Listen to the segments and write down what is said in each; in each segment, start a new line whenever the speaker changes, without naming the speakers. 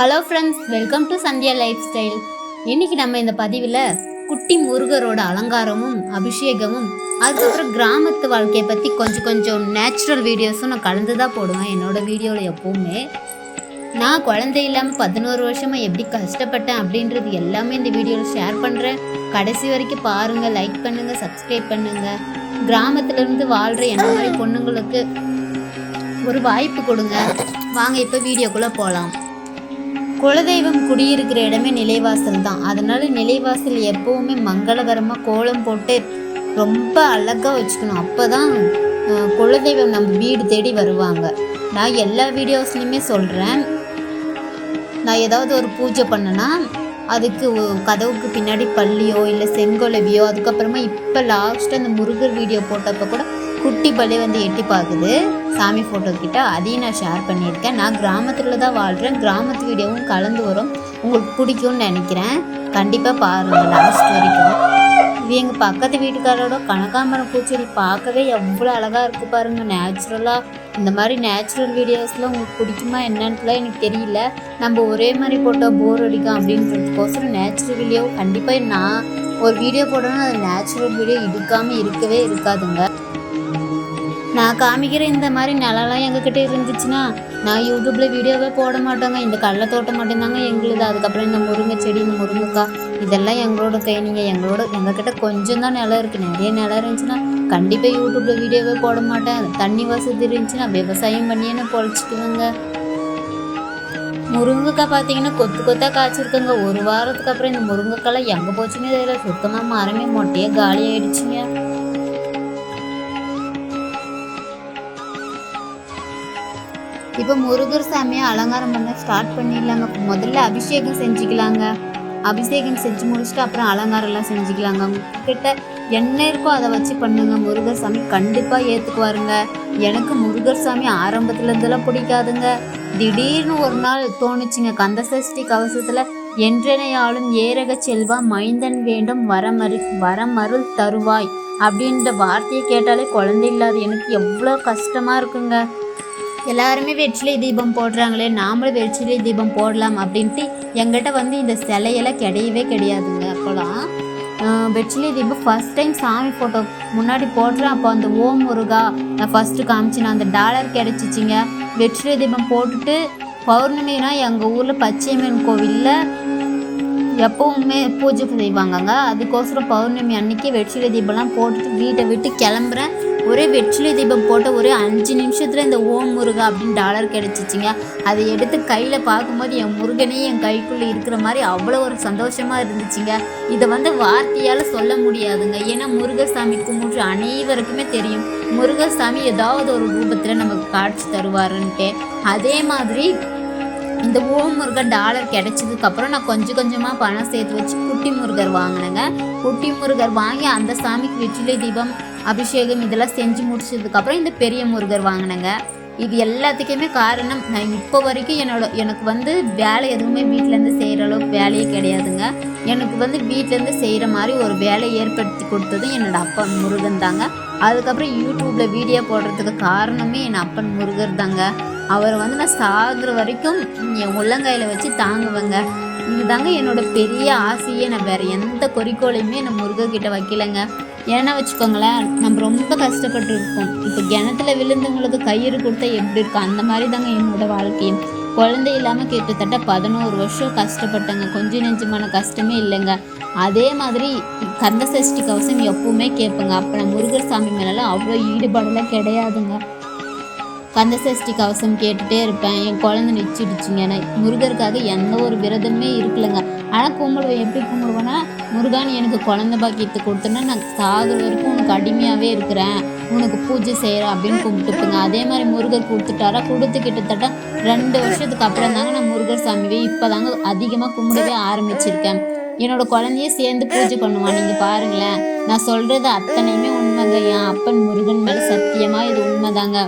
Hello friends, welcome to Sandhya life style. இன்னைக்கு நம்ம இந்த பதிவில் குட்டி முருகரோட அலங்காரமும் அபிஷேகமும் அதுக்கப்புறம் கிராமத்து வாழ்க்கையை பற்றி கொஞ்சம் நேச்சுரல் வீடியோஸும் நான் கலந்து தான் போடுவேன் என்னோட வீடியோவில். எப்போவுமே நான் குழந்தை இல்லாமல் 11 வருஷமாக எப்படி கஷ்டப்பட்டேன் அப்படின்றது எல்லாமே இந்த வீடியோவில் ஷேர் பண்ணுறேன். கடைசி வரைக்கும் பாருங்கள், லைக் பண்ணுங்கள், சப்ஸ்கிரைப் பண்ணுங்கள். கிராமத்துலேருந்து வாழ்கிற என்ன மாதிரி பொண்ணுங்களுக்கு ஒரு வாய்ப்பு கொடுங்க. வாங்க இப்போ வீடியோக்குள்ளே போகலாம். குலதெய்வம் குடியிருக்கிற இடமே நிலைவாசல் தான். அதனால நிலைவாசல் எப்போவுமே மங்களகரமாக கோலம் போட்டு ரொம்ப அழகாக வச்சுக்கணும். அப்போ தான் குலதெய்வம் நம்ம வீடு தேடி வருவாங்க. நான் எல்லா வீடியோஸ்லையுமே சொல்கிறேன், நான் ஏதாவது ஒரு பூஜை பண்ணேன்னா அதுக்கு கதவுக்கு பின்னாடி பள்ளியோ இல்லை செங்கோலவியோ, அதுக்கப்புறமா இப்போ லாஸ்ட்டாக அந்த முருகர் வீடியோ போட்டப்போ கூட குட்டி பள்ளி வந்து எட்டி பார்க்குது சாமி ஃபோட்டோ கிட்ட. அதையும் நான் ஷேர் பண்ணியிருக்கேன். நான் கிராமத்தில் தான் வாழ்கிறேன். கிராமத்து வீடியோவும் கலந்து வரும், உங்களுக்கு பிடிக்கும்னு நினைக்கிறேன். கண்டிப்பாக பாருங்கள் லாஸ்ட் வரைக்கும். இது எங்கள் பக்கத்து வீட்டுக்காரோட கனகாம்பரம் பூச்செடி பார்க்கவே எவ்வளோ அழகாக இருக்குது பாருங்கள். நேச்சுரலாக இந்த மாதிரி நேச்சுரல் வீடியோஸ்லாம் உங்களுக்கு பிடிக்குமா என்னன்ட்டுலாம் எனக்கு தெரியல. நம்ம ஒரே மாதிரி போட்டால் போர் அடிக்கும் அப்படின்றதுக்கோசரம் நேச்சுரல் வீடியோ கண்டிப்பாக நான் ஒரு வீடியோ போடணும்னா அது நேச்சுரல் வீடியோ எடுக்காமல் இருக்கவே இருக்காதுங்க. நான் காமிக்கிற இந்த மாதிரி நிலம்லாம் எங்ககிட்ட இருந்துச்சுன்னா நான் யூடியூப்பில் வீடியோவே போட மாட்டோங்க. இந்த கடலை தோட்டம் மட்டும்தாங்க எங்களுது. அதுக்கப்புறம் இந்த முருங்கை செடி, இந்த முருங்கைக்காய் இதெல்லாம் எங்களோட கை. நீங்கள் எங்ககிட்ட கொஞ்சம் தான் நிலம் இருக்குது. நிறைய நிலம் இருந்துச்சுன்னா கண்டிப்பாக யூடியூப்பில் வீடியோவே போட மாட்டேன். தண்ணி வசதி இருந்துச்சுன்னா விவசாயம் பண்ணியே நான் பொழைச்சிக்குவேங்க. முருங்கைக்காய் பார்த்தீங்கன்னா கொத்தாக காய்ச்சிருக்குங்க. ஒரு வாரத்துக்கு அப்புறம் இந்த முருங்கைக்காய்லாம் எங்கே போச்சுன்னு தெரியல. சுத்தமாக மரமே மொட்டையே காலி ஆயிடுச்சுங்க. இப்போ முருகர் சாமியை அலங்காரம் பண்ண ஸ்டார்ட் பண்ணிடலாங்க. முதல்ல அபிஷேகம் செஞ்சுக்கலாங்க. அபிஷேகம் செஞ்சு முடிச்சுட்டு அப்புறம் அலங்காரம்லாம் செஞ்சுக்கலாங்க. உங்ககிட்ட என்ன இருக்கோ அதை வச்சு பண்ணுங்க. முருகர் சாமி கண்டிப்பாக ஏற்றுக்குவாருங்க. எனக்கு முருகர் சாமி ஆரம்பத்துலேருந்துலாம் பிடிக்காதுங்க. திடீர்னு ஒரு நாள் தோணுச்சுங்க, கந்தசஷ்டி கவசத்தில் என்றெனையாலும் ஏரக செல்வா மைந்தன் வேண்டும் வரமருள் தருவாய் அப்படின்ற வார்த்தையை கேட்டாலே குழந்தை இல்லாத எனக்கு எவ்வளோ கஷ்டமாக இருக்குங்க. எல்லாருமே வெற்றிலை தீபம் போடுறாங்களே, நாமளும் வெற்றிலை தீபம் போடலாம் அப்படின்ட்டு எங்கிட்ட வந்து இந்த சிலையெல்லாம் கிடையாதுங்க. அப்போலாம் வெற்றிலை தீபம் ஃபஸ்ட் டைம் சாமி ஃபோட்டோ முன்னாடி போடுறேன். அப்போ அந்த ஓம் முருகா நான் ஃபஸ்ட்டு காமிச்சினேன். அந்த டாலர் கிடச்சிச்சிங்க. வெற்றிலை தீபம் போட்டுட்டு பௌர்ணமினா எங்கள் ஊரில் பச்சையம்மன் கோவிலில் எப்போவுமே பூஜை செய்வாங்கங்க. அதுக்கோசரம் பௌர்ணமி அன்னைக்கு வெற்றிலை தீபம்லாம் போட்டுட்டு வீட்டை விட்டு கிளம்புறேன். ஒரே வெற்றிலை தீபம் போட்ட ஒரு 5 நிமிஷத்தில் இந்த ஓம் முருகா அப்படின்னு டாலர் கிடச்சிச்சிங்க. அதை எடுத்து கையில் பார்க்கும்போது என் முருகனே என் கைக்குள்ளே இருக்கிற மாதிரி அவ்வளோ ஒரு சந்தோஷமாக இருந்துச்சுங்க. இதை வந்து வார்த்தையால் சொல்ல முடியாதுங்க. ஏன்னா முருகசாமி கும்பிட்டு அனைவருக்குமே தெரியும் முருகசாமி ஏதாவது ஒரு ரூபத்தில் நமக்கு காட்சி தருவாருன்ட்டு. அதே மாதிரி இந்த ஓம் முருகர் டாலர் கிடைச்சதுக்கப்புறம் நான் கொஞ்சமாக பணம் சேர்த்து வச்சு குட்டி முருகர் வாங்கினேங்க. குட்டி முருகர் வாங்கி அந்த சாமிக்கு வெற்றிலை தீபம் அபிஷேகம் இதெல்லாம் செஞ்சு முடிச்சதுக்கப்புறம் இந்த பெரிய முருகர் வாங்கினேங்க. இது எல்லாத்துக்குமே காரணம், நான் இப்போ வரைக்கும் எனக்கு வந்து வேலை எதுவுமே வீட்டிலேருந்து செய்கிற அளவுக்கு வேலையே கிடையாதுங்க. எனக்கு வந்து வீட்டிலேருந்து செய்கிற மாதிரி ஒரு வேலையை ஏற்படுத்தி கொடுத்ததும் என்னோடய அப்பன் முருகன் தாங்க. அதுக்கப்புறம் யூடியூப்பில் வீடியோ போடுறதுக்கு காரணமே என் அப்பன் முருகர் தாங்க. அவரை வந்து நான் சாகுற வரைக்கும் என் உள்ளங்கையில் வச்சு தாங்குவேங்க. இதுதாங்க என்னோடய பெரிய ஆசையே. நான் வேறு எந்த குறிக்கோளையுமே நான் முருகர்கிட்ட வைக்கலைங்க. ஏன்னா வச்சுக்கோங்களேன், நம்ம ரொம்ப கஷ்டப்பட்டு இருக்கோம். இப்போ கிணத்துல விழுந்தவங்களுக்கு கயிறு கொடுத்தா எப்படி இருக்கும், அந்த மாதிரி தாங்க என்னோடய வாழ்க்கையும். குழந்தை இல்லாமல் கிட்டத்தட்ட 11 வருஷம் கஷ்டப்பட்டேங்க. கொஞ்சம் நெஞ்சமான கஷ்டமே இல்லைங்க. அதே மாதிரி கந்தசஷ்டி கவசம் எப்பவுமே கேட்பேங்க. அப்போ நான் முருகர் சாமி மேலெல்லாம் அவ்வளோ ஈடுபாடெல்லாம் கிடையாதுங்க. கந்தசஷ்டி கவசம் கேட்டுகிட்டே இருப்பேன். என் குழந்தை நிச்சிடுச்சுங்க. நான் முருகருக்காக எந்த ஒரு விரதமே இருக்கலைங்க. ஆனால் கும்பிடுவேன். எப்படி கும்பிடுவேன்னா, முருகான் எனக்கு குழந்தை பாக்கியத்தை கொடுத்தோன்னா நான் சாகுற வரைக்கும் உனக்கு அடிமையாகவே இருக்கிறேன், உனக்கு பூஜை செய்கிறேன் அப்படின்னு கும்பிட்டுப்பேங்க. அதே மாதிரி முருகர் கொடுத்துட்டாரா. கொடுத்து கிட்டத்தட்ட 2 வருஷத்துக்கு அப்புறம் தாங்க நான் முருகர் சாமிவே இப்போ தாங்க அதிகமாக கும்பிடவே ஆரம்பிச்சிருக்கேன். என்னோட குழந்தைய சேர்ந்து பூஜை பண்ணுவான். நீங்கள் பாருங்களேன், நான் சொல்கிறது அத்தனையுமே உண்மைங்க. என் அப்பன் முருகன் மேலே சத்தியமாக இது உண்மைதாங்க.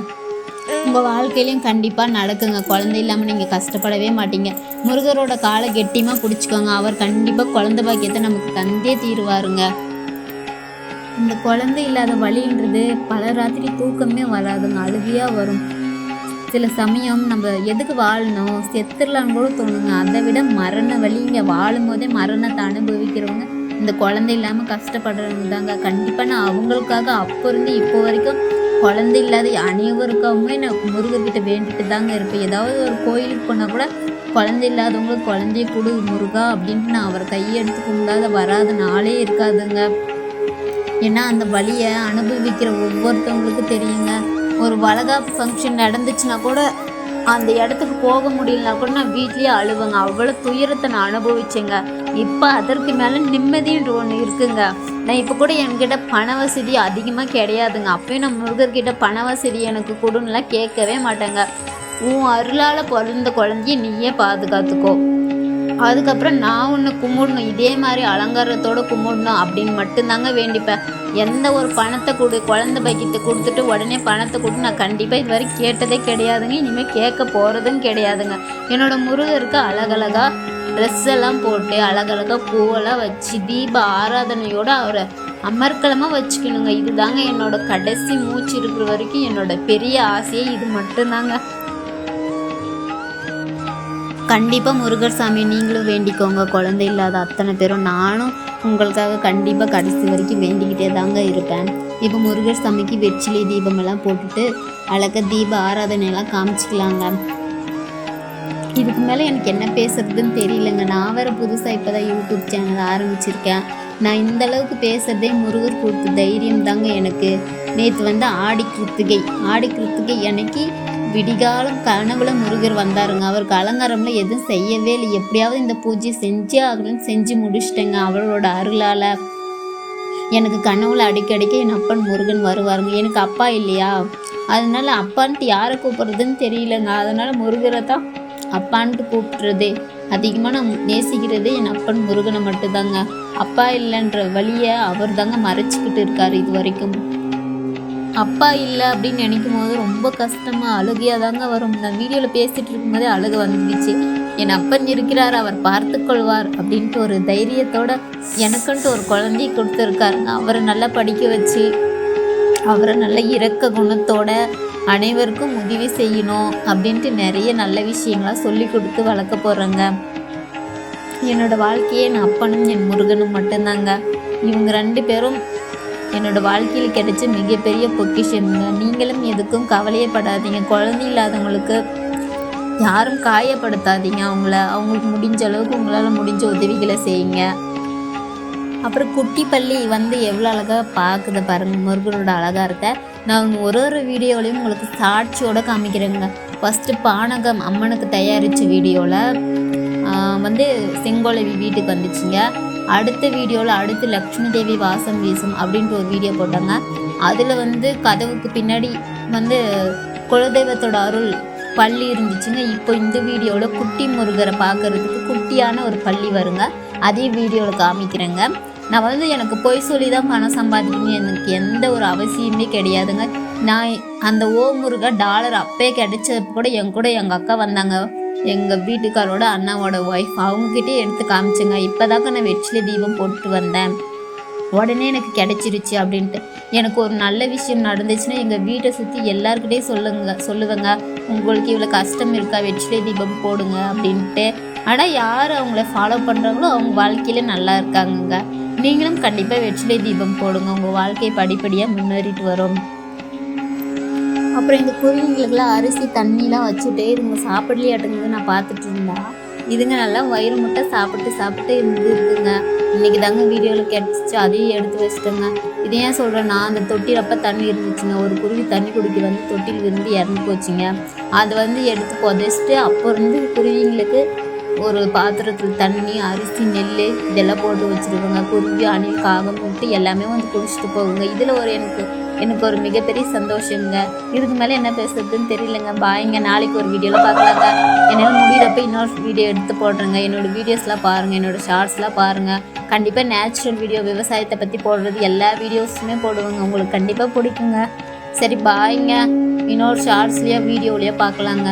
உங்கள் வாழ்க்கையிலையும் கண்டிப்பாக நடக்குங்க. குழந்தை இல்லாமல் நீங்கள் கஷ்டப்படவே மாட்டீங்க. முருகரோட காலை கெட்டியமாக பிடிச்சிக்கோங்க. அவர் கண்டிப்பாக குழந்தை பாக்கியத்தை நமக்கு தந்தே தீருவாருங்க. இந்த குழந்தை இல்லாத வழின்றது பல ராத்திரி தூக்கமே வராதுங்க. அழுகையாக வரும். சில சமயம் நம்ம எதுக்கு வாழணும், செத்துடலான்னு கூட தோணுங்க. அதை விட மரண வலி, இங்கே வாழும் போதே மரணத்தை அனுபவிக்கிறவங்க இந்த குழந்தை இல்லாமல் கஷ்டப்படுறவங்க தாங்க. கண்டிப்பாக நான் அவங்களுக்காக அப்போ இருந்து இப்போ வரைக்கும் குழந்தை இல்லாத அனைவருக்காகவுமே நான் முருகர்கிட்ட வேண்டிட்டு தாங்க இருப்பேன். ஏதாவது ஒரு கோயிலுக்கு போனால் கூட குழந்தை இல்லாதவங்களுக்கு குழந்தைய கொடு முருகா அப்படின்ட்டு நான் அவரை கையெடுத்து கும்பிடாத வராத நாளே இருக்காதுங்க. ஏன்னா அந்த வலியை அனுபவிக்கிற ஒவ்வொருத்தவங்களுக்கு தெரியுங்க. ஒரு வளகாப்பு ஃபங்க்ஷன் நடந்துச்சுன்னா கூட அந்த இடத்துக்கு போக முடியலனா கூட நான் வீட்லேயே அழுவேங்க. அவ்வளோ துயரத்தை நான் அனுபவிச்சேங்க. இப்போ அதற்கு மேலே நிம்மதின்ற ஒன்று இருக்குங்க. நான் இப்போ கூட என்கிட்ட பண வசதி அதிகமாக கிடையாதுங்க. அப்பயும் நான் முருகர்கிட்ட பண வசதி எனக்கு கொடுன்னுலாம் கேட்கவே மாட்டேங்க. உன் அருளால் பிறந்த குழந்தைய நீயே பாதுகாத்துக்கோ, அதுக்கப்புறம் நான் ஒன்று கும்பிடணும், இதே மாதிரி அலங்காரத்தோடு கும்பிடணும் அப்படின்னு மட்டும்தாங்க வேண்டிப்பேன். எந்த ஒரு பணத்தை குழந்தை பைக்கிட்ட கொடுத்துட்டு உடனே பணத்தை கொடுத்து நான் கண்டிப்பாக இது வரைக்கும் கேட்டதே கிடையாதுங்க. இனிமேல் கேட்க போகிறதும் கிடையாதுங்க. என்னோடய முருகருக்கு அழகழகாக ட்ரெஸ் எல்லாம் போட்டு அழகழகாக பூவெல்லாம் வச்சு தீப ஆராதனையோடு அவரை அமர்க்கலமாக வச்சுக்கணுங்க. இதுதாங்க என்னோட கடைசி மூச்சு இருக்கிற வரைக்கும் என்னோட பெரிய ஆசையே இது மட்டும்தாங்க. கண்டிப்பாக முருகர் சாமி நீங்களும் வேண்டிக்கோங்க, குழந்தை இல்லாத அத்தனை பேரும். நானும் உங்களுக்காக கண்டிப்பாக கடைசி வரைக்கும் வேண்டிக்கிட்டே தாங்க இருப்பேன். இப்போ முருகர் சாமிக்கு வெற்றிலை தீபமெல்லாம் போட்டுட்டு அழகாக தீப ஆராதனையெல்லாம் காமிச்சிக்கலாங்க. இதுக்கு மேலே எனக்கு என்ன பேசுறதுன்னு தெரியலங்க. நான் வேறு புதுசாக இப்போ தான் யூடியூப் சேனல் ஆரம்பிச்சிருக்கேன். நான் இந்த அளவுக்கு பேசுகிறதே முருகர் கொடுத்த தைரியம் தாங்க எனக்கு. நேற்று ஆடி கிருத்திகை அன்னைக்கு விடிகாலம் கனவுல முருகர் வந்தாருங்க. அவருக்கு அலங்காரம்ல எதுவும் செய்யவே இல்லை. எப்படியாவது இந்த பூஜை செஞ்சே ஆகணும்னு செஞ்சு முடிச்சிட்டேங்க. அவரோட அருளால் எனக்கு கனவுல அடிக்கடிக்க என் அப்பன் முருகன் வருவாருங்க. எனக்கு அப்பா இல்லையா, அதனால அப்பான்ட்டு யாரை கூப்பிட்றதுன்னு தெரியலங்க. அதனால முருகரை தான் அப்பான்ட்டு கூப்பிட்றதே. அதிகமாக நான் நேசிக்கிறதே என் அப்பன் முருகனை மட்டும்தாங்க. அப்பா இல்லைன்ற வழியை அவர் தாங்க மறைச்சிக்கிட்டு இருக்காரு இது வரைக்கும். அப்பா இல்லை அப்படின்னு நினைக்கும் போது ரொம்ப கஷ்டமாக அழுகையாக தாங்க வரும். நான் வீடியோவில் பேசிகிட்டு இருக்கும்போதே அழுக வந்துடுச்சு. என் அப்பன் இருக்கிறார், அவர் பார்த்து கொள்வார் அப்படின்ட்டு ஒரு தைரியத்தோட எனக்குன்ட்டு ஒரு குழந்தைய கொடுத்துருக்காருங்க. அவரை நல்லா படிக்க வச்சு அவரை நல்ல இரக்க குணத்தோட அனைவருக்கும் உதவி செய்யணும் அப்படின்ட்டு நிறைய நல்ல விஷயங்களாக சொல்லி கொடுத்து வளர்க்க போகிறேங்க. என்னோடய வாழ்க்கையே என் அப்பனும் என் முருகனும் மட்டும்தாங்க. இவங்க 2 பேரும் என்னோடய வாழ்க்கையில் கிடைச்ச மிகப்பெரிய பொக்கிஷங்க. நீங்களும் எதுக்கும் கவலையே படாதீங்க. குழந்தை இல்லாதவங்களுக்கு யாரும் காயப்படுத்தாதீங்க. அவங்களுக்கு முடிஞ்ச அளவுக்கு உங்களால் முடிஞ்ச உதவிகளை செய்யுங்க. அப்புறம் குட்டி பள்ளி எவ்வளோ அழகாக பார்க்குது பாருங்கள் முருகனோட அலங்காரத்தை. நான் ஒரு வீடியோலையும் உங்களுக்கு சாட்சியோடு காமிக்கிறேங்க. ஃபஸ்ட்டு பானகம் அம்மனுக்கு தயாரித்த வீடியோவில் செங்கோலவி வீட்டுக்கு வந்துச்சுங்க. அடுத்த வீடியோவில் அடுத்து லக்ஷ்மி தேவி வாசம் வீசும் அப்படின்ட்டு ஒரு வீடியோ போட்டாங்க. அதில் கதவுக்கு பின்னாடி குலதெய்வத்தோட அருள் பள்ளி இருந்துச்சுங்க. இப்போ இந்த வீடியோவில் குட்டி முருகரை பார்க்கறதுக்கு குட்டியான ஒரு பள்ளி வருங்க. அதே வீடியோவில் காமிக்கிறேங்க. நான் எனக்கு பொய் சொல்லி தான் பணம் சம்பாதிக்கணும் எனக்கு எந்த ஒரு அவசியமே கிடையாதுங்க. நான் அந்த முருகா டாலர் அப்பே கிடைச்சது கூட எங்கள் அக்கா வந்தாங்க, எங்கள் வீட்டுக்காரோட அண்ணாவோட ஒய்ஃப், அவங்கக்கிட்டே எடுத்து காமிச்சேங்க. இப்போதாக்க நான் வெற்றிலை தீபம் போட்டு வந்தேன், உடனே எனக்கு கிடைச்சிருச்சு அப்படின்ட்டு. எனக்கு ஒரு நல்ல விஷயம் நடந்துச்சுன்னா எங்கள் வீட்டை சுற்றி எல்லாருக்கிட்டே சொல்லுவேங்க, உங்களுக்கு இவ்வளோ கஷ்டம் இருக்கா, வெற்றிலை தீபம் போடுங்க அப்படின்ட்டு. ஆனால் யார் அவங்கள ஃபாலோ பண்ணுறாங்களோ அவங்க வாழ்க்கையில் நல்லா இருக்காங்கங்க. நீங்களும் கண்டிப்பாக வெற்றிலை தீபம் போடுங்க, உங்கள் வாழ்க்கை படிப்படியாக முன்னேறிட்டு வரும். அப்புறம் இந்த குருவிங்களுக்கெல்லாம் அரிசி தண்ணிலாம் வச்சுட்டு இதுங்க சாப்பிடலையாட்டுங்க நான் பார்த்துட்டு இருந்தா. இதுங்க நல்லா வயிறு முட்டை சாப்பிட்டு இருக்குங்க. இன்றைக்கி தாங்க வீடியோவில் கிடச்சிச்சு, அதையும் எடுத்து வச்சுட்டேங்க. இதை ஏன் சொல்கிறேன்னா, அந்த தொட்டில் அப்போ தண்ணி இருந்துச்சுங்க. ஒரு குருவி தண்ணி குடிக்க தொட்டில் இருந்து இறந்து போச்சுங்க. அதை எடுத்து புதைச்சிட்டு அப்போ இருந்து குருவிங்களுக்கு ஒரு பாத்திரத்தில் தண்ணி, அரிசி, நெல் இதெல்லாம் போட்டு வச்சுருவாங்க. குருவி, அணில், காகம் விட்டு எல்லாமே குடிச்சிட்டு போகுங்க. இதில் எனக்கு ஒரு மிகப்பெரிய சந்தோஷங்க. இதுக்கு மேலே என்ன பேசுறதுன்னு தெரியலங்க. பாய்ங்க, நாளைக்கு ஒரு வீடியோவில் பார்க்கலாங்க. என்னால் முடியிறப்ப இன்னொரு வீடியோ எடுத்து போடுறேங்க. என்னோடய வீடியோஸ்லாம் பாருங்கள், என்னோடய ஷார்ட்ஸ்லாம் பாருங்கள். கண்டிப்பாக நேச்சுரல் வீடியோ, விவசாயத்தை பற்றி போடுறது எல்லா வீடியோஸுமே போடுவேங்க, உங்களுக்கு கண்டிப்பாக பிடிக்குங்க. சரி பாய்ங்க, இன்னொரு ஷார்ட்ஸ்லேயோ வீடியோலையோ பார்க்கலாங்க.